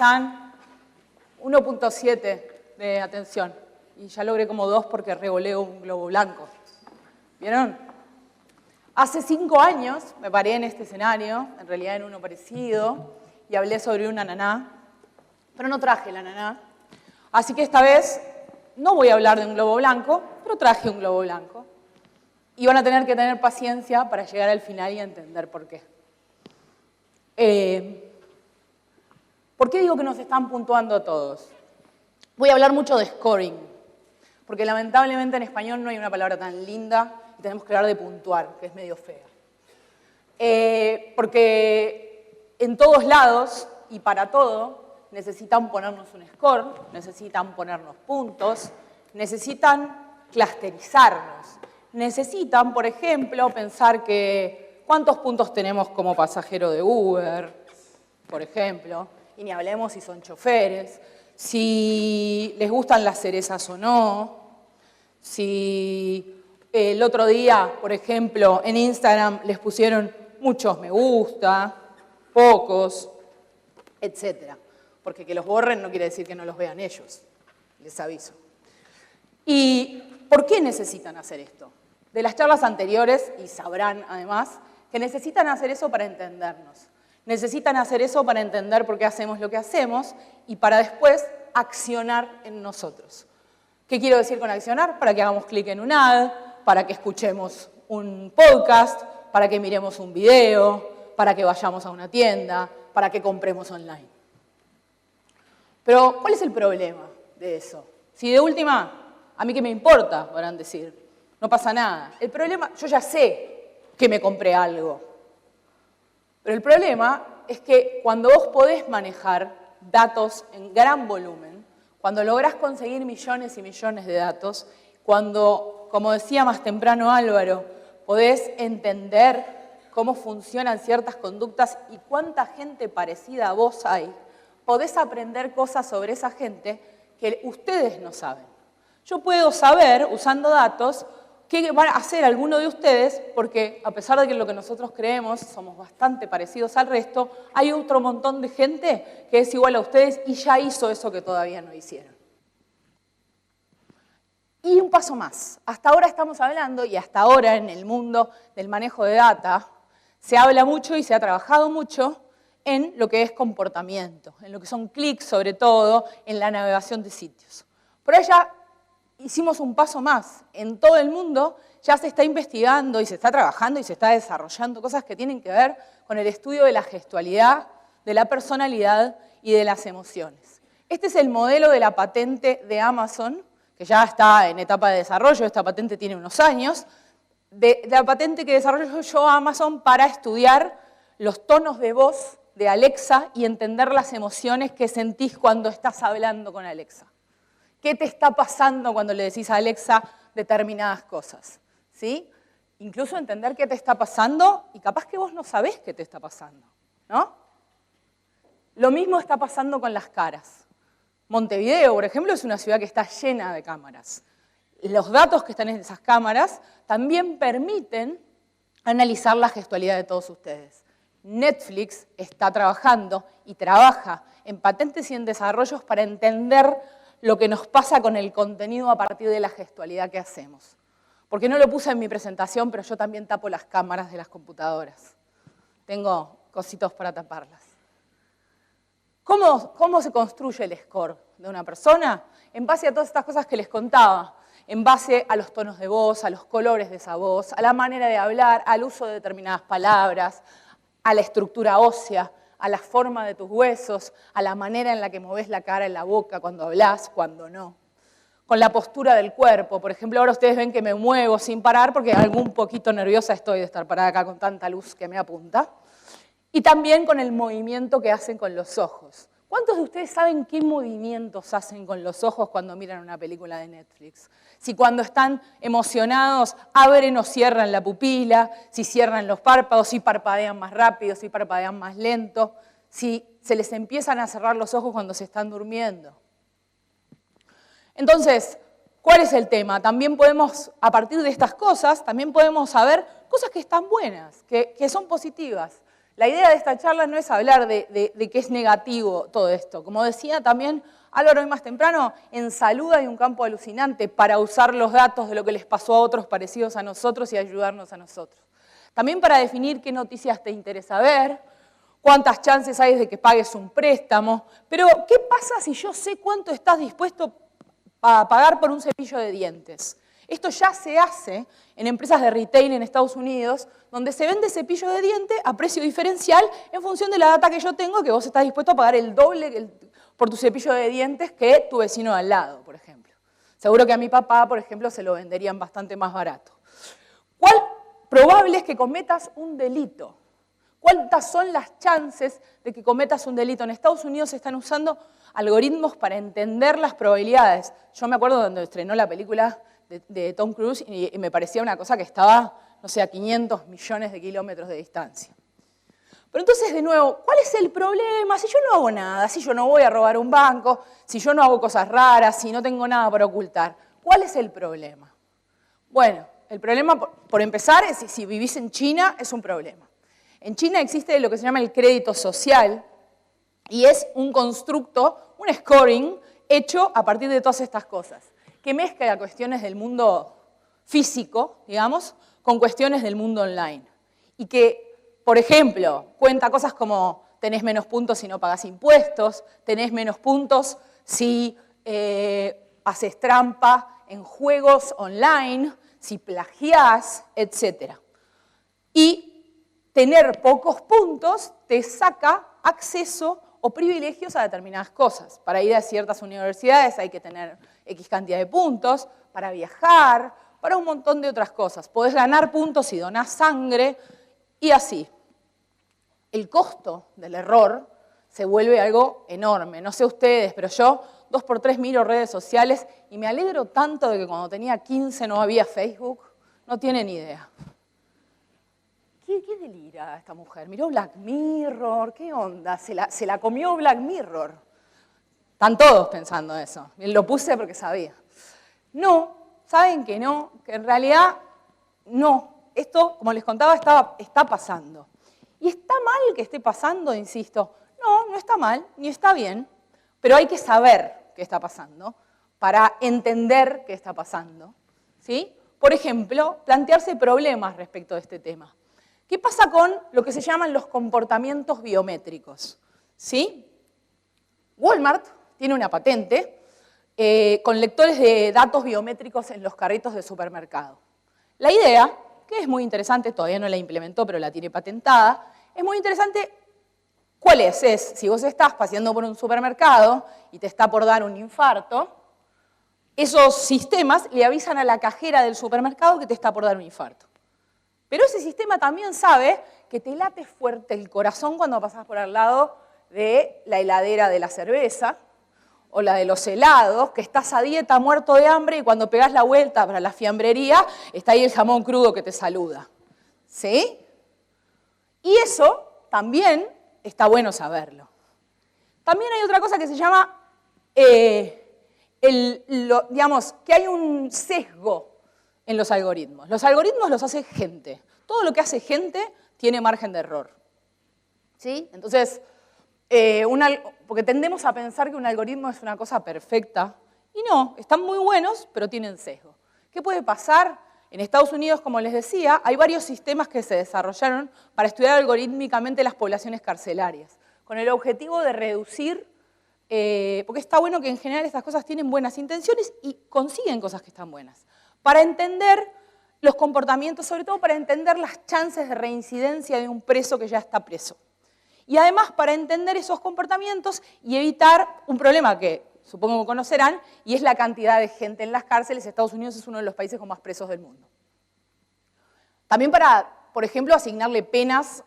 están 1.7 de atención. Y ya logré como 2 porque revoleo un globo blanco. ¿Vieron? Hace 5 años me paré en este escenario, en realidad en uno parecido, y hablé sobre una ananá, pero no traje la ananá. Así que esta vez no voy a hablar de un globo blanco, pero traje un globo blanco. Y van a tener que tener paciencia para llegar al final y entender por qué. ¿Por qué digo que nos están puntuando a todos? Voy a hablar mucho de scoring, porque lamentablemente en español no hay una palabra tan linda y tenemos que hablar de puntuar, que es medio fea. Porque en todos lados y para todo necesitan ponernos un score, necesitan ponernos puntos, necesitan clusterizarnos, necesitan, por ejemplo, pensar que cuántos puntos tenemos como pasajero de Uber, por ejemplo, y ni hablemos si son choferes, si les gustan las cerezas o no, si el otro día, por ejemplo, en Instagram les pusieron muchos me gusta, pocos, etc. Porque que los borren no quiere decir que no los vean ellos, les aviso. ¿Y por qué necesitan hacer esto? De las charlas anteriores, y sabrán además, que necesitan hacer eso para entendernos. Necesitan hacer eso para entender por qué hacemos lo que hacemos y para después accionar en nosotros. ¿Qué quiero decir con accionar? Para que hagamos clic en un ad, para que escuchemos un podcast, para que miremos un video, para que vayamos a una tienda, para que compremos online. Pero, ¿cuál es el problema de eso? Si de última, a mí qué me importa, podrán decir, no pasa nada. El problema, yo ya sé que me compré algo. Pero el problema es que cuando vos podés manejar datos en gran volumen, cuando lográs conseguir millones y millones de datos, cuando, como decía más temprano Álvaro, podés entender cómo funcionan ciertas conductas y cuánta gente parecida a vos hay, podés aprender cosas sobre esa gente que ustedes no saben. Yo puedo saber, usando datos, qué van a hacer alguno de ustedes, porque a pesar de que lo que nosotros creemos somos bastante parecidos al resto, hay otro montón de gente que es igual a ustedes y ya hizo eso que todavía no hicieron. Y un paso más. Hasta ahora estamos hablando, y hasta ahora en el mundo del manejo de data, se habla mucho y se ha trabajado mucho en lo que es comportamiento, en lo que son clics sobre todo, en la navegación de sitios. Por allá hicimos un paso más. En todo el mundo ya se está investigando y se está trabajando y se está desarrollando cosas que tienen que ver con el estudio de la gestualidad, de la personalidad y de las emociones. Este es el modelo de la patente de Amazon, que ya está en etapa de desarrollo, esta patente tiene unos años, de la patente que desarrolló Amazon para estudiar los tonos de voz de Alexa y entender las emociones que sentís cuando estás hablando con Alexa. ¿Qué te está pasando cuando le decís a Alexa determinadas cosas? ¿Sí? Incluso entender qué te está pasando y capaz que vos no sabés qué te está pasando, ¿no? Lo mismo está pasando con las caras. Montevideo, por ejemplo, es una ciudad que está llena de cámaras. Los datos que están en esas cámaras también permiten analizar la gestualidad de todos ustedes. Netflix está trabajando y trabaja en patentes y en desarrollos para entender lo que nos pasa con el contenido a partir de la gestualidad que hacemos. Porque no lo puse en mi presentación, pero yo también tapo las cámaras de las computadoras. Tengo cositos para taparlas. ¿Cómo se construye el score de una persona? En base a todas estas cosas que les contaba. En base a los tonos de voz, a los colores de esa voz, a la manera de hablar, al uso de determinadas palabras, a la estructura ósea, a la forma de tus huesos, a la manera en la que movés la cara en la boca cuando hablás, cuando no. Con la postura del cuerpo. Por ejemplo, ahora ustedes ven que me muevo sin parar porque algún poquito nerviosa estoy de estar parada acá con tanta luz que me apunta. Y también con el movimiento que hacen con los ojos. ¿Cuántos de ustedes saben qué movimientos hacen con los ojos cuando miran una película de Netflix? Si cuando están emocionados abren o cierran la pupila, si cierran los párpados, si parpadean más rápido, si parpadean más lento, si se les empiezan a cerrar los ojos cuando se están durmiendo. Entonces, ¿cuál es el tema? También podemos, a partir de estas cosas, también podemos saber cosas que están buenas, que son positivas. La idea de esta charla no es hablar de que es negativo todo esto. Como decía también Álvaro hoy más temprano, en salud hay un campo alucinante para usar los datos de lo que les pasó a otros parecidos a nosotros y ayudarnos a nosotros. También para definir qué noticias te interesa ver, cuántas chances hay de que pagues un préstamo, pero ¿qué pasa si yo sé cuánto estás dispuesto a pagar por un cepillo de dientes? Esto ya se hace en empresas de retail en Estados Unidos, donde se vende cepillo de diente a precio diferencial en función de la data que yo tengo, que vos estás dispuesto a pagar el doble por tu cepillo de dientes que tu vecino de al lado, por ejemplo. Seguro que a mi papá, por ejemplo, se lo venderían bastante más barato. ¿Cuál probable es que cometas un delito? ¿Cuántas son las chances de que cometas un delito? En Estados Unidos se están usando algoritmos para entender las probabilidades. Yo me acuerdo cuando estrenó la película de Tom Cruise y me parecía una cosa que estaba, no sé, a 500 millones de kilómetros de distancia. Pero entonces, de nuevo, ¿cuál es el problema? Si yo no hago nada, si yo no voy a robar un banco, si yo no hago cosas raras, si no tengo nada para ocultar, ¿cuál es el problema? Bueno, el problema, por empezar, es si vivís en China, es un problema. En China existe lo que se llama el crédito social y es un constructo, un scoring, hecho a partir de todas estas cosas, que mezcla cuestiones del mundo físico, digamos, con cuestiones del mundo online. Y que, por ejemplo, cuenta cosas como tenés menos puntos si no pagás impuestos, tenés menos puntos si haces trampa en juegos online, si plagiás, etc. Y tener pocos puntos te saca acceso o privilegios a determinadas cosas. Para ir a ciertas universidades hay que tener X cantidad de puntos, para viajar, para un montón de otras cosas. Podés ganar puntos si donás sangre y así. El costo del error se vuelve algo enorme. No sé ustedes, pero yo 2x3 miro redes sociales y me alegro tanto de que cuando tenía 15 no había Facebook. No tienen idea. ¿Qué delira esta mujer? Miró Black Mirror, ¿qué onda? Se la comió Black Mirror. Están todos pensando eso. Lo puse porque sabía. No, saben que no, que en realidad no. Esto, como les contaba, está pasando. ¿Y está mal que esté pasando? Insisto. No, no está mal, ni está bien, pero hay que saber qué está pasando para entender qué está pasando. ¿Sí? Por ejemplo, plantearse problemas respecto de este tema. ¿Qué pasa con lo que se llaman los comportamientos biométricos? ¿Sí? Walmart tiene una patente con lectores de datos biométricos en los carritos de supermercado. La idea, que es muy interesante, todavía no la implementó, pero la tiene patentada, es muy interesante. ¿Cuál es? Es, si vos estás paseando por un supermercado y te está por dar un infarto, esos sistemas le avisan a la cajera del supermercado que te está por dar un infarto. Pero ese sistema también sabe que te late fuerte el corazón cuando pasás por al lado de la heladera de la cerveza o la de los helados, que estás a dieta, muerto de hambre, y cuando pegás la vuelta para la fiambrería, está ahí el jamón crudo que te saluda. ¿Sí? Y eso también está bueno saberlo. También hay otra cosa que se llama, digamos, que hay un sesgo en los algoritmos. Los algoritmos los hace gente. Todo lo que hace gente tiene margen de error. ¿Sí? Entonces, porque tendemos a pensar que un algoritmo es una cosa perfecta, y no, están muy buenos, pero tienen sesgo. ¿Qué puede pasar? En Estados Unidos, como les decía, hay varios sistemas que se desarrollaron para estudiar algorítmicamente las poblaciones carcelarias, con el objetivo de reducir, porque está bueno que en general estas cosas tienen buenas intenciones y consiguen cosas que están buenas, para entender los comportamientos, sobre todo para entender las chances de reincidencia de un preso que ya está preso. Y además para entender esos comportamientos y evitar un problema que supongo que conocerán, y es la cantidad de gente en las cárceles. Estados Unidos es uno de los países con más presos del mundo. También para, por ejemplo, asignarle penas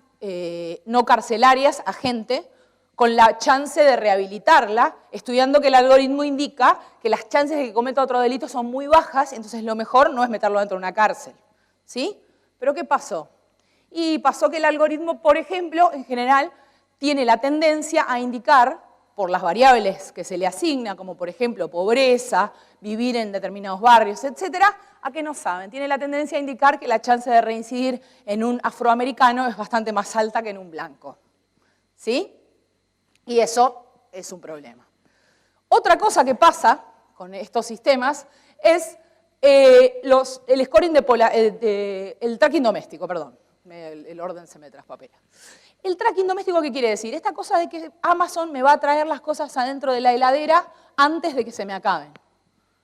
no carcelarias a gente con la chance de rehabilitarla, estudiando que el algoritmo indica que las chances de que cometa otro delito son muy bajas, entonces lo mejor no es meterlo dentro de una cárcel. ¿Sí? ¿Pero qué pasó? Y pasó que el algoritmo, por ejemplo, en general, tiene la tendencia a indicar por las variables que se le asigna, como por ejemplo pobreza, vivir en determinados barrios, etcétera, a que no saben. Tiene la tendencia a indicar que la chance de reincidir en un afroamericano es bastante más alta que en un blanco. ¿Sí? Y eso es un problema. Otra cosa que pasa con estos sistemas es el scoring el tracking doméstico, perdón. El orden se me traspapela. ¿El tracking doméstico qué quiere decir? Esta cosa de que Amazon me va a traer las cosas adentro de la heladera antes de que se me acaben.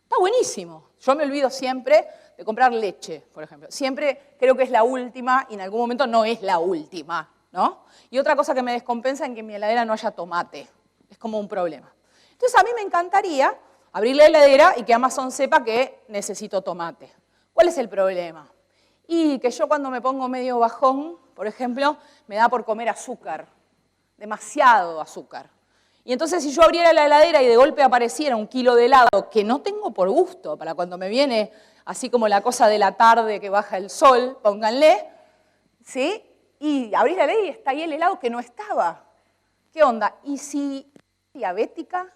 Está buenísimo. Yo me olvido siempre de comprar leche, por ejemplo. Siempre creo que es la última y en algún momento no es la última, ¿no? Y otra cosa que me descompensa es que en mi heladera no haya tomate. Es como un problema. Entonces a mí me encantaría abrir la heladera y que Amazon sepa que necesito tomate. ¿Cuál es el problema? Y que yo cuando me pongo medio bajón, por ejemplo, me da por comer azúcar, demasiado azúcar. Y entonces si yo abriera la heladera y de golpe apareciera 1 kilo de helado, que no tengo por gusto, para cuando me viene así como la cosa de la tarde que baja el sol, pónganle, ¿sí? Y abrís la heladera y está ahí el helado que no estaba. ¿Qué onda? ¿Y si diabética?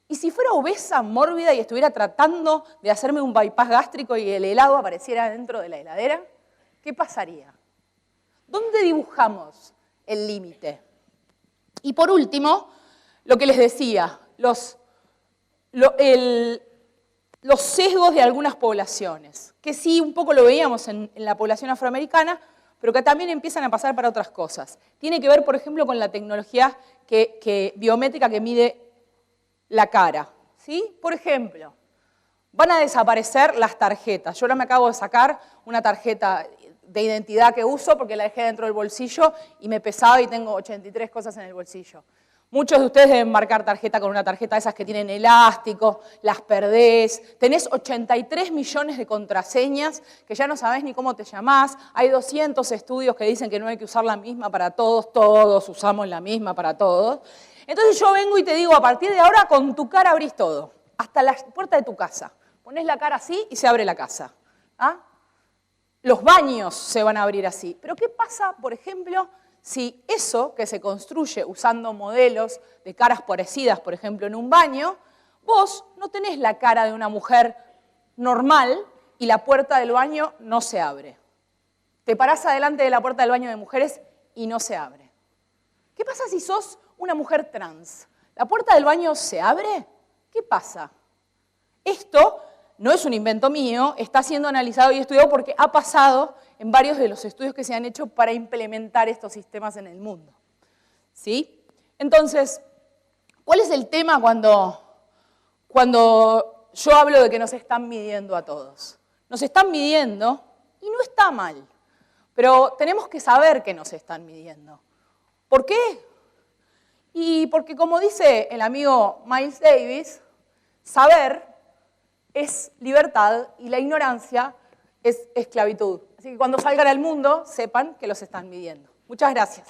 ¿Y si fuera obesa, mórbida y estuviera tratando de hacerme un bypass gástrico y el helado apareciera dentro de la heladera? ¿Qué pasaría? ¿Dónde dibujamos el límite? Y por último, lo que les decía, los sesgos de algunas poblaciones, que sí un poco lo veíamos en la población afroamericana, pero que también empiezan a pasar para otras cosas. Tiene que ver, por ejemplo, con la tecnología biométrica que mide la cara, ¿sí? Por ejemplo, van a desaparecer las tarjetas. Yo ahora me acabo de sacar una tarjeta de identidad que uso porque la dejé dentro del bolsillo y me pesaba y tengo 83 cosas en el bolsillo. Muchos de ustedes deben marcar tarjeta con una tarjeta de esas que tienen elástico, las perdés, tenés 83 millones de contraseñas que ya no sabés ni cómo te llamás, hay 200 estudios que dicen que no hay que usar la misma para todos, todos usamos la misma para todos. Entonces yo vengo y te digo, a partir de ahora con tu cara abrís todo, hasta la puerta de tu casa. Ponés la cara así y se abre la casa. ¿Ah? Los baños se van a abrir así. Pero ¿qué pasa, por ejemplo, si eso que se construye usando modelos de caras parecidas, por ejemplo, en un baño, vos no tenés la cara de una mujer normal y la puerta del baño no se abre? Te parás adelante de la puerta del baño de mujeres y no se abre. ¿Qué pasa si sos una mujer trans? ¿La puerta del baño se abre? ¿Qué pasa? Esto no es un invento mío, está siendo analizado y estudiado porque ha pasado en varios de los estudios que se han hecho para implementar estos sistemas en el mundo. ¿Sí? Entonces, ¿cuál es el tema cuando yo hablo de que nos están midiendo a todos? Nos están midiendo y no está mal, pero tenemos que saber que nos están midiendo. ¿Por qué? Y porque, como dice el amigo Miles Davis, saber es libertad y la ignorancia es esclavitud. Así que cuando salgan al mundo, sepan que los están midiendo. Muchas gracias.